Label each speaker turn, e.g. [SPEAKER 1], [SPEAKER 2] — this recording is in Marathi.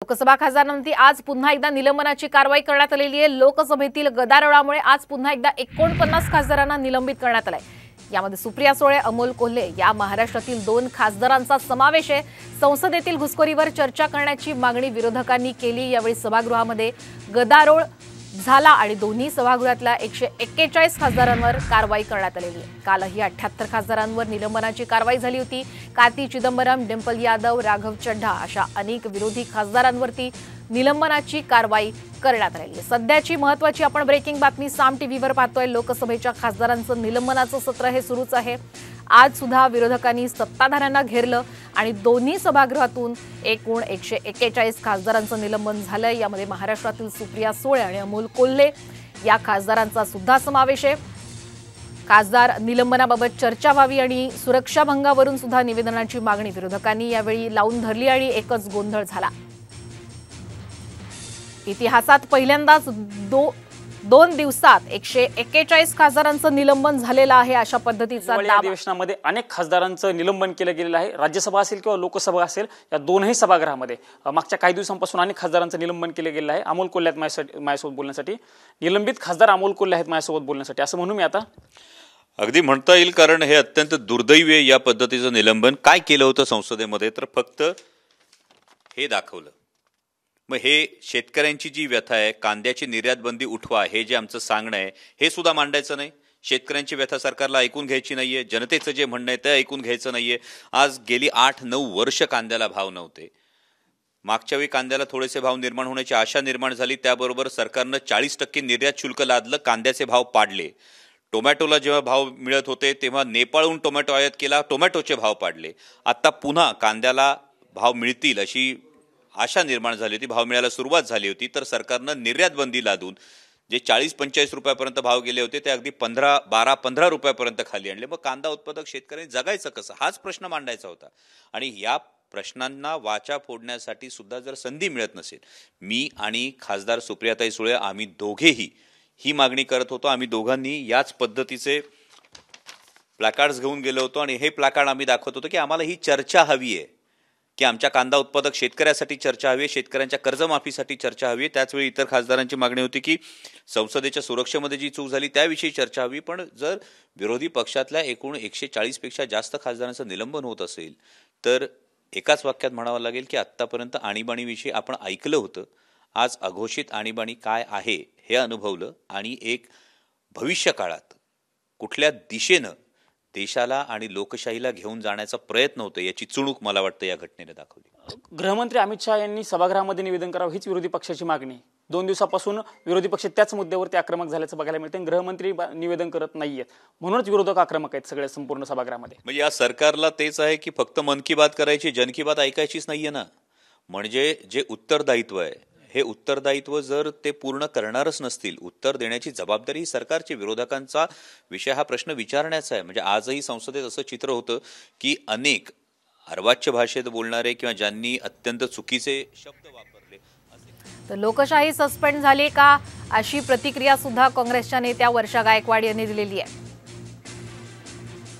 [SPEAKER 1] लोकसभा खासदारांवरती आज पुन्हा एकदा निलंबनाची कारवाई करण्यात आलेली आहे। लोकसभेतील गदारोळामुळे आज पुन्हा एकदा 49 खासदारांना निलंबित करण्यात आलंय। यामध्ये सुप्रिया सुळे, अमोल कोल्हे या महाराष्ट्रातील 2 खासदारांचा समावेश आहे। संसदेतील घुसखोरीवर चर्चा करण्याची मागणी विरोधकांनी केली। यावेळी सभागृहामध्ये गदारोळ झाला आणि दोन्ही सभागृहातल्या 141 खासदारांवर कारवाई करण्यात आलेली आहे। कालही 78 खासदारांवर निलंबनाची कारवाई झाली होती। कार्ती चिदंबरम, डिंपल यादव, राघव चड्ढा अशा अनेक विरोधी खासदारांवरती निलंबनाची कारवाई करण्यात आली आहे। सध्याची महत्त्वाची आपण ब्रेकिंग बातमी साम टीव्हीवर पाहतोय। लोकसभेच्या खासदारांचं निलंबनाचं सत्र हे सुरूच आहे। आज सुद्धा विरोधकांनी सत्ताधाऱ्यांना घेरलं आणि दोन्ही सभागृहातून एकूण 141 खासदारांचं निलंबन झालंय। यामध्ये महाराष्ट्रातील सुप्रिया सुळे आणि अमोल कोल्हे या खासदारांचा सुद्धा समावेश आहे। खासदार निलंबनाबाबत चर्चा व्हावी आणि सुरक्षा भंगावरून सुद्धा निवेदनाची मागणी विरोधकांनी यावेळी लावून धरली आणि एकच गोंधळ झाला। इतिहासात पहिल्यांदाच 2 दिवसात 141 खासदारांचं निलंबन झालेलं आहे। अशा पद्धतीचा
[SPEAKER 2] अधिवेशनामध्ये अनेक खासदारांचं निलंबन केलं गेलेलं आहे। राज्यसभा असेल किंवा लोकसभा असेल या दोन्ही सभागृहामध्ये मागच्या काही दिवसांपासून अनेक खासदारांचं निलंबन केलं गेलेलं आहे। अमोल कोल्हे आहेत माझ्यासोबत बोलण्यासाठी, निलंबित खासदार अमोल कोल्हे आहेत माझ्यासोबत बोलण्यासाठी असं म्हणू मी आता
[SPEAKER 3] अगदी म्हणता येईल, कारण हे अत्यंत दुर्दैवी आहे। या पद्धतीचं निलंबन काय केलं होतं संसदेमध्ये तर फक्त हे दाखवलं। मग हे शेतकऱ्यांची जी व्यथा आहे, कांद्याची निर्यात बंदी उठवा हे जे आमचं सांगणं आहे हे सुद्धा मांडायचं नाही। शेतकऱ्यांची व्यथा सरकारला ऐकून घ्यायची नाहीये, जनतेचं जे म्हणणं आहे ते ऐकून घ्यायचं नाहीये। आज गेली 8-9 वर्ष कांद्याला भाव नव्हते। मागच्या वेळी कांद्याला थोडेसे भाव निर्माण होण्याची आशा निर्माण झाली, त्याबरोबर सरकारनं 40% निर्यात शुल्क लादलं, कांद्याचे भाव पाडले। टोमॅटोला जेव्हा भाव मिळत होते तेव्हा नेपाळहून टोमॅटो आयात केला, टोमॅटोचे भाव पाडले। आता पुन्हा कांद्याला भाव मिळतील अशी आशा निर्माण झाली होती, भाव मिळायला सुरुवात झाली होती, तर सरकारनं निर्यात बंदी लादून जे 40-45 रुपयापर्यंत भाव गेले होते ते अगदी 12-15 रुपयापर्यंत खाली आणले। मग कांदा उत्पादक शेतकऱ्यांनी जगायचं कसं हाच प्रश्न मांडायचा होता। आणि या प्रश्नांना वाचा फोडण्यासाठी सुद्धा जर संधी मिळत नसेल, मी आणि खासदार सुप्रियाताई सुळे आम्ही दोघेही ही मागणी करत होतो। आम्ही दोघांनी याच पद्धतीचे प्लॅकार्ड्स घेऊन गेलो होतो आणि हे प्लॅकार्ड आम्ही दाखवत होतो की आम्हाला ही चर्चा हवी आहे, की आमच्या कांदा उत्पादक शेतकऱ्यासाठी चर्चा हवी, शेतकऱ्यांच्या कर्जमाफीसाठी चर्चा हवी। त्याचवेळी इतर खासदारांची मागणी होती की संसदेच्या सुरक्षेमध्ये जी चूक झाली त्याविषयी चर्चा हवी। पण जर विरोधी पक्षातल्या एकूण 140 पेक्षा जास्त खासदारांचं निलंबन होत असेल तर एकाच वाक्यात म्हणावं लागेल की आत्तापर्यंत आणीबाणीविषयी आपण ऐकलं होतं, आज अघोषित आणीबाणी काय आहे हे अनुभवलं आणि एक भविष्य काळात कुठल्या दिशेनं देशाला आणि लोकशाहीला घेऊन जाण्याचा प्रयत्न होतो याची चुणूक मला वाटतं या घटनेने दाखवली।
[SPEAKER 2] गृहमंत्री अमित शहा यांनी सभागृहामध्ये निवेदन करावं हीच विरोधी पक्षाची मागणी। 2 दिवसापासून विरोधी पक्ष त्याच मुद्द्यावरती आक्रमक झाल्याचं बघायला मिळतं। गृहमंत्री निवेदन करत नाहीयेत म्हणूनच विरोधक आक्रमक आहेत सगळे संपूर्ण सभागृहामध्ये।
[SPEAKER 3] म्हणजे या सरकारला तेच आहे की फक्त मन की बात करायची, जन की बात ऐकायचीच नाहीये ना। म्हणजे जे उत्तरदायित्व आहे हे उत्तरदायित्व जर ते पूर्ण करणारच नसतील, उत्तर देण्याची जबाबदारी सरकारची, विरोधकांचा विषय हा प्रश्न विचारण्याचा आहे। म्हणजे आजही संसदेत असं चित्र होतं की अनेक अर्वाच्य भाषेत बोलणारे किंवा ज्यांनी अत्यंत चुकीचे शब्द वापरले
[SPEAKER 1] तर लोकशाही सस्पेंड झाली का अशी प्रतिक्रिया सुद्धा काँग्रेसच्या नेत्या वर्षा गायकवाड यांनी दिलेली आहे।